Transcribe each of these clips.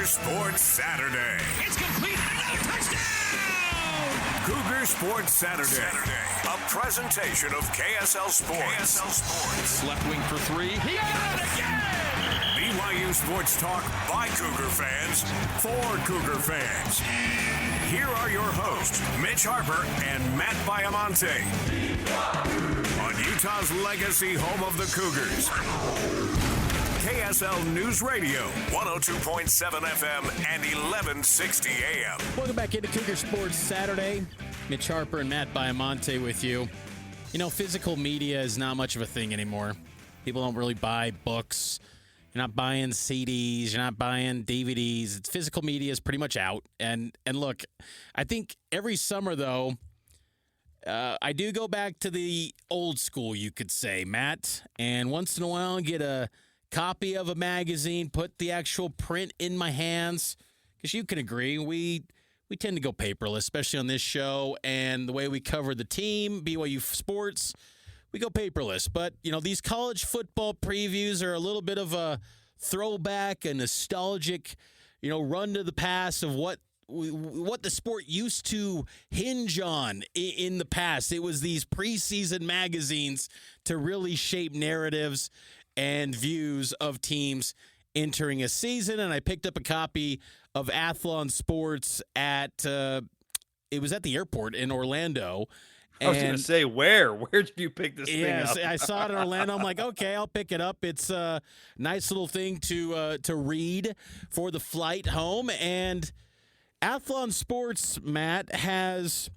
Sports Saturday. It's complete. Another touchdown! Cougar Sports Saturday. A presentation of KSL Sports. Left wing for three. He got it again! BYU Sports Talk by Cougar fans for Cougar fans. Here are your hosts, Mitch Harper and Matt Baiamonte. On Utah's legacy home of the Cougars. KSL News Radio, 102.7 FM and 1160 AM. Welcome back into Cougar Sports Saturday. Mitch Harper and Matt Baiamonte with you. You know, physical media is not much of a thing anymore. People don't really buy books. You're not buying CDs. You're not buying DVDs. Physical media is pretty much out. And look, I think every summer, though, I do go back to the old school, you could say, Matt. And once in a while, get a copy of a magazine, put the actual print in my hands. Because you can agree, we tend to go paperless, especially on this show. And the way we cover the team, BYU Sports, we go paperless. But, you know, these college football previews are a little bit of a throwback, a nostalgic, you know, run to the past of what the sport used to hinge on in the past. It was these preseason magazines to really shape narratives and views of teams entering a season. And I picked up a copy of Athlon Sports at it was at the airport in Orlando. I was going to say, where did you pick this thing up? I saw it in Orlando. I'm like, okay, I'll pick it up. It's a nice little thing to read for the flight home. And Athlon Sports, Matt, has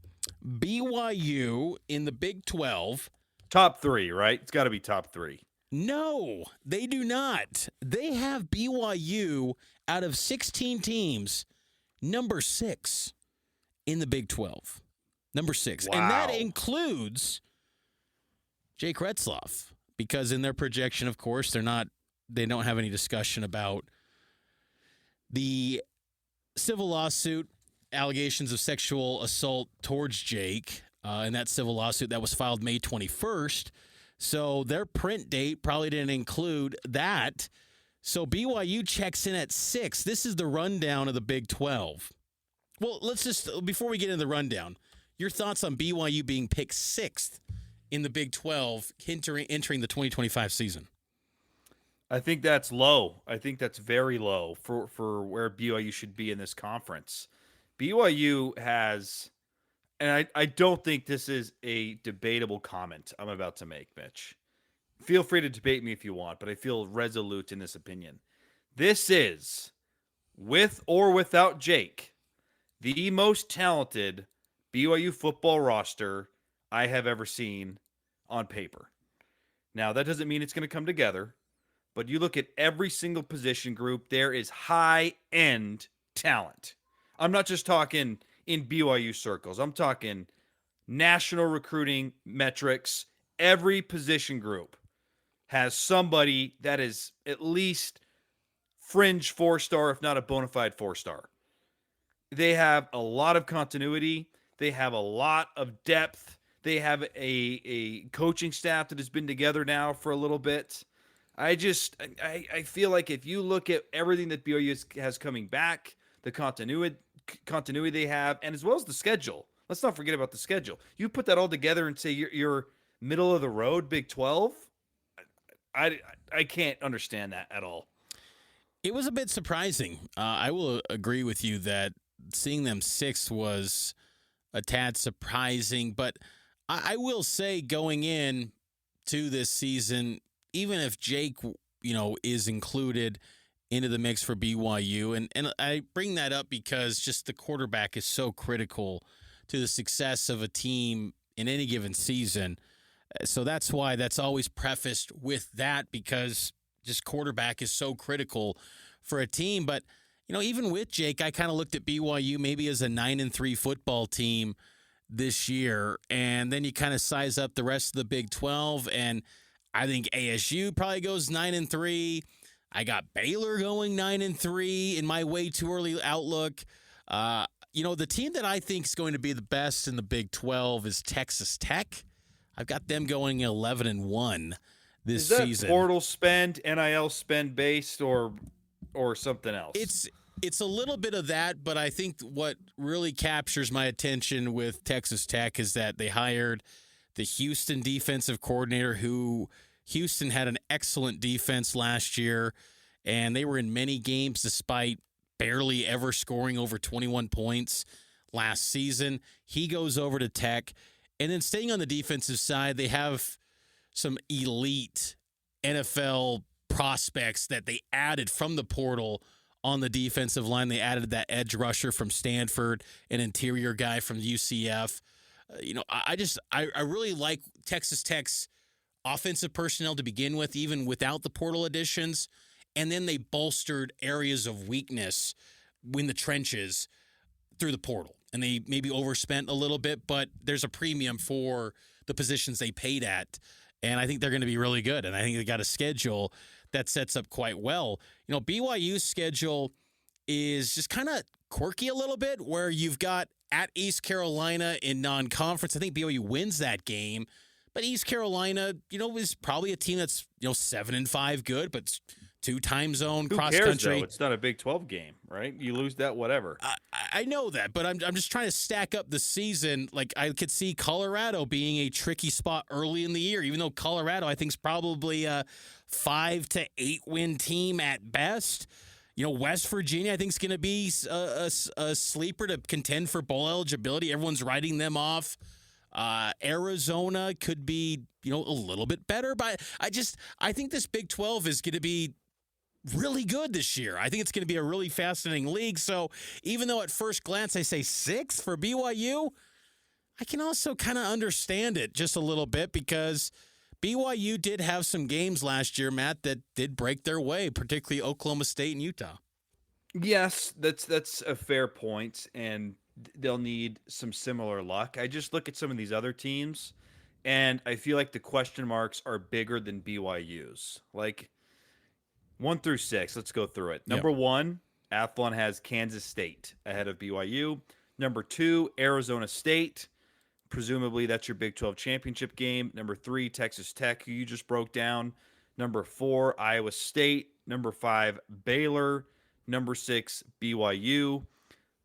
BYU in the Big 12. Top three, right? It's got to be top three. No, they do not. They have BYU out of 16 teams, number 6 in the Big 12. Number 6. Wow. And that includes Jake Retzloff, because in their projection, of course, they don't have any discussion about the civil lawsuit, allegations of sexual assault towards Jake, and that civil lawsuit that was filed May 21st. So their print date probably didn't include that. So BYU checks in at 6. This is the rundown of the Big 12. Well, let's just, before we get into the rundown, your thoughts on BYU being picked 6th in the Big 12 entering the 2025 season? I think that's low. I think that's very low for where BYU should be in this conference. BYU has, and I don't think this is a debatable comment I'm about to make, Mitch. Feel free to debate me if you want, but I feel resolute in this opinion. This is, with or without Jake, the most talented BYU football roster I have ever seen on paper. Now, that doesn't mean it's going to come together, but you look at every single position group, there is high-end talent. I'm not just talking in BYU circles. I'm talking national recruiting metrics. Every position group has somebody that is at least fringe 4-star, if not a bona fide 4-star. They have a lot of continuity. They have a lot of depth. They have a coaching staff that has been together now for a little bit. I feel like if you look at everything that BYU has coming back, the continuity they have, and as well as the schedule. Let's not forget about the schedule. You put that all together and say you're middle of the road, Big 12. I can't understand that at all. It was a bit surprising. I will agree with you that seeing them 6th was a tad surprising, but I will say going in to this season, even if Jake, you know, is included into the mix for BYU, and I bring that up because just the quarterback is so critical to the success of a team in any given season. So that's why that's always prefaced with that, because just quarterback is so critical for a team. But, you know, even with Jake, I kind of looked at BYU maybe as a 9-3 football team this year, and then you kind of size up the rest of the Big 12, and I think ASU probably goes 9-3. I got Baylor going 9-3 in my way too early outlook. You know, the team that I think is going to be the best in the Big 12 is Texas Tech. I've got them going 11-1 this season. Is that portal spend, NIL spend based, or something else? It's a little bit of that, but I think what really captures my attention with Texas Tech is that they hired the Houston defensive coordinator, who Houston had an excellent defense last year, and they were in many games despite barely ever scoring over 21 points last season. He goes over to Tech, and then staying on the defensive side, they have some elite NFL prospects that they added from the portal on the defensive line. They added that edge rusher from Stanford, an interior guy from UCF. I really like Texas Tech's offensive personnel to begin with, even without the portal additions. And then they bolstered areas of weakness in the trenches through the portal. And they maybe overspent a little bit, but there's a premium for the positions they paid at. And I think they're going to be really good. And I think they got a schedule that sets up quite well. BYU's schedule is just kind of quirky a little bit, where you've got at East Carolina in non-conference. I think BYU wins that game. But East Carolina, is probably a team that's, 7-5 good, but 2 time zone cross Who cares, country. though? It's not a Big 12 game, right? You lose that, whatever. I know that, but I'm just trying to stack up the season. Like, I could see Colorado being a tricky spot early in the year, even though Colorado, I think, is probably a 5 to 8 win team at best. West Virginia, I think, is going to be a sleeper to contend for bowl eligibility. Everyone's writing them off. Arizona could be, a little bit better, but I think this Big 12 is going to be really good this year. I think it's going to be a really fascinating league. So even though at first glance I say 6 for BYU, I can also kind of understand it just a little bit, because BYU did have some games last year, Matt, that did break their way, particularly Oklahoma State and Utah. Yes, that's a fair point, and they'll need some similar luck. I just look at some of these other teams, and I feel like the question marks are bigger than BYU's. Like 1 through 6, let's go through it. Number 1, Athlon has Kansas State ahead of BYU. Number 2, Arizona State. Presumably that's your Big 12 championship game. Number 3, Texas Tech, who you just broke down. Number 4, Iowa State. Number 5, Baylor. Number 6, BYU.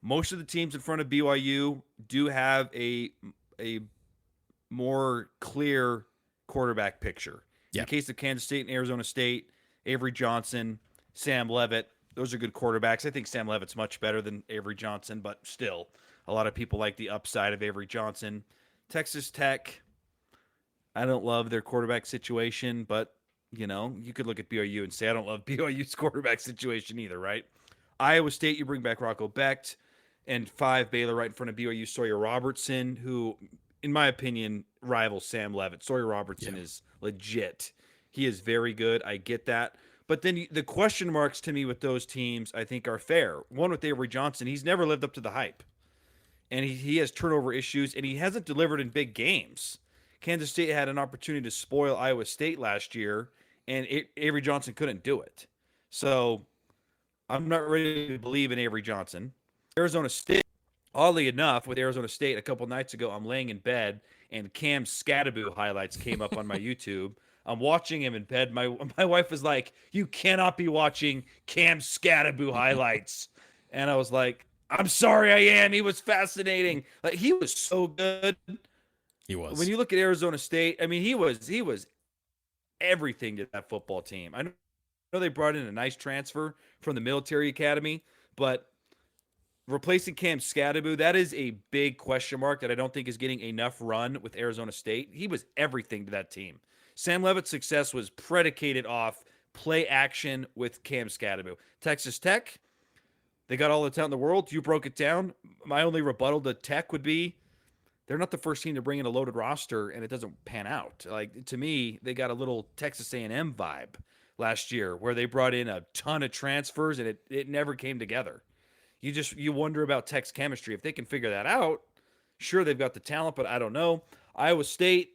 Most of the teams in front of BYU do have a more clear quarterback picture. In the case of Kansas State and Arizona State, Avery Johnson, Sam Leavitt, those are good quarterbacks. I think Sam Leavitt's much better than Avery Johnson, but still, a lot of people like the upside of Avery Johnson. Texas Tech, I don't love their quarterback situation, but, you could look at BYU and say, I don't love BYU's quarterback situation either, right? Iowa State, you bring back Rocco Becht. And 5, Baylor right in front of BYU, Sawyer Robertson, who, in my opinion, rivals Sam Leavitt. Sawyer Robertson is legit. He is very good. I get that. But then the question marks to me with those teams, I think, are fair. One with Avery Johnson, he's never lived up to the hype. And he has turnover issues, and he hasn't delivered in big games. Kansas State had an opportunity to spoil Iowa State last year, and Avery Johnson couldn't do it. So I'm not ready to believe in Avery Johnson. Arizona State, oddly enough, with Arizona State, a couple nights ago, I'm laying in bed, and Cam Scadaboo highlights came up on my YouTube. I'm watching him in bed. My wife was like, "You cannot be watching Cam Scadaboo highlights." And I was like, "I'm sorry, I am." He was fascinating. Like, he was so good. He was. When you look at Arizona State, I mean, he was everything to that football team. I know they brought in a nice transfer from the military academy, but replacing Cam Scadaboo, that is a big question mark that I don't think is getting enough run with Arizona State. He was everything to that team. Sam Leavitt's success was predicated off play action with Cam Scadaboo. Texas Tech, they got all the talent in the world. You broke it down. My only rebuttal to Tech would be they're not the first team to bring in a loaded roster and it doesn't pan out. Like, to me, they got a little Texas A&M vibe last year where they brought in a ton of transfers and it never came together. You wonder about Tech's chemistry. If they can figure that out, sure, they've got the talent, but I don't know. Iowa State,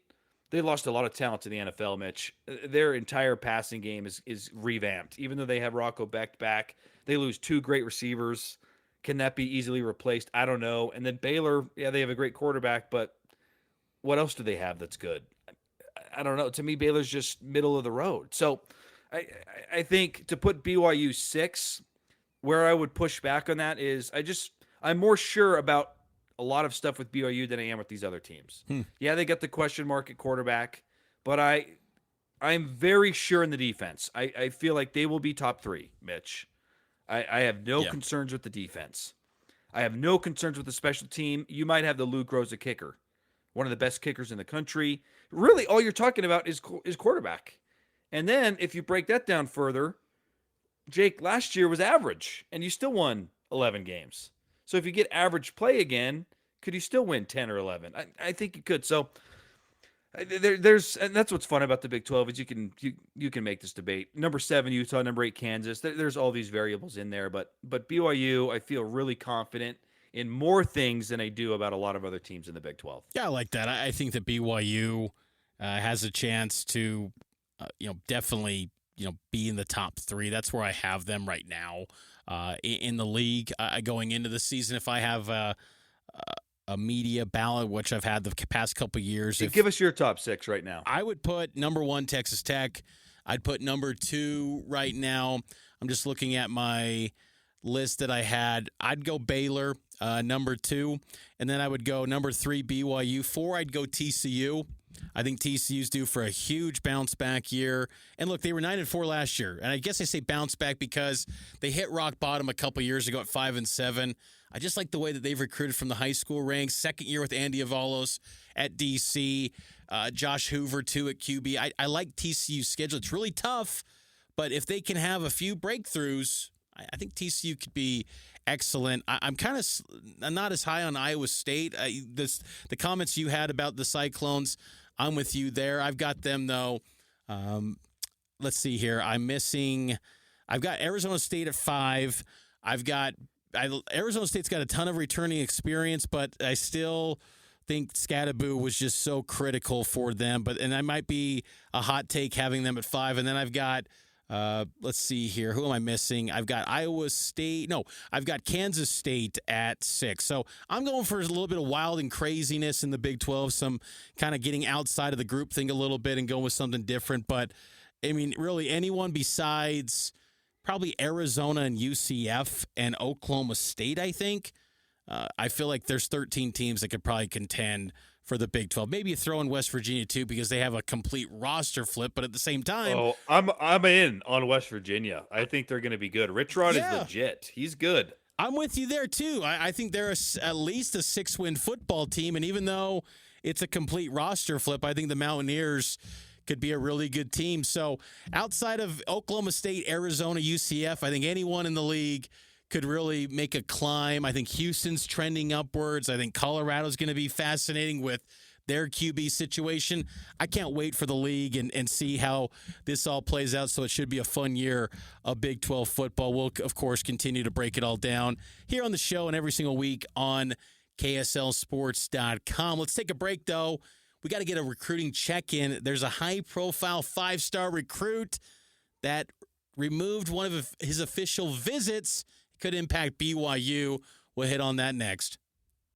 they lost a lot of talent to the NFL, Mitch. Their entire passing game is revamped. Even though they have Rocco Becht back, they lose 2 great receivers. Can that be easily replaced? I don't know. And then Baylor, yeah, they have a great quarterback, but what else do they have that's good? I don't know. To me, Baylor's just middle of the road. So I think to put BYU 6, where I would push back on that is I'm more sure about a lot of stuff with BYU than I am with these other teams. Yeah, they got the question mark at quarterback, but I'm very sure in the defense. I feel like they will be top 3, Mitch. I have no concerns with the defense. I have no concerns with the special team. You might have the Luke Rose kicker, one of the best kickers in the country. Really, all you're talking about is quarterback. And then if you break that down further, Jake, last year was average, and you still won 11 games. So if you get average play again, could you still win 10 or 11? I think you could. So there's and that's what's fun about the Big 12 is you can make this debate. Number 7 Utah, number 8 Kansas. There's all these variables in there, but BYU, I feel really confident in more things than I do about a lot of other teams in the Big 12. Yeah, I like that. I think that BYU has a chance to, definitely, be in the top 3. That's where I have them right now in the league going into the season. If I have a media ballot, which I've had the past couple years. Give us your top 6 right now. I would put number 1, Texas Tech. I'd put number 2 right now. I'm just looking at my list that I had. I'd go Baylor, number 2. And then I would go number 3, BYU. 4, I'd go TCU. I think TCU's due for a huge bounce back year. And look, they were 9-4 last year. And I guess I say bounce back because they hit rock bottom a couple years ago at 5-7. I just like the way that they've recruited from the high school ranks. Second year with Andy Avalos at DC. Josh Hoover, too, at QB. I like TCU's schedule. It's really tough, but if they can have a few breakthroughs, I think TCU could be excellent. I'm not as high on Iowa State. The comments you had about the Cyclones, I'm with you there. I've got them, though. Let's see here. I've got Arizona State at 5. Arizona State's got a ton of returning experience, but I still think Scattaboo was just so critical for them. And I might be a hot take having them at 5. And then I've got, let's see here. Who am I missing? I've got Iowa State. No, I've got Kansas State at 6. So I'm going for a little bit of wild and craziness in the Big 12, some kind of getting outside of the group thing a little bit and going with something different. But, I mean, really anyone besides probably Arizona and UCF and Oklahoma State, I think. I feel like there's 13 teams that could probably contend for the Big 12. Maybe you throw in West Virginia, too, because they have a complete roster flip. But at the same time... Oh, I'm in on West Virginia. I think they're going to be good. Rich Rod is legit. He's good. I'm with you there, too. I think they're at least a 6-win football team. And even though it's a complete roster flip, I think the Mountaineers could be a really good team. So outside of Oklahoma State, Arizona, UCF, I think anyone in the league could really make a climb. I think Houston's trending upwards. I think Colorado's going to be fascinating with their QB situation. I can't wait for the league and see how this all plays out. So it should be a fun year of Big 12 football. We'll, of course, continue to break it all down here on the show and every single week on KSLSports.com. Let's take a break, though. We got to get a recruiting check-in. There's a high-profile 5-star recruit that removed one of his official visits. It could impact BYU. We'll hit on that next.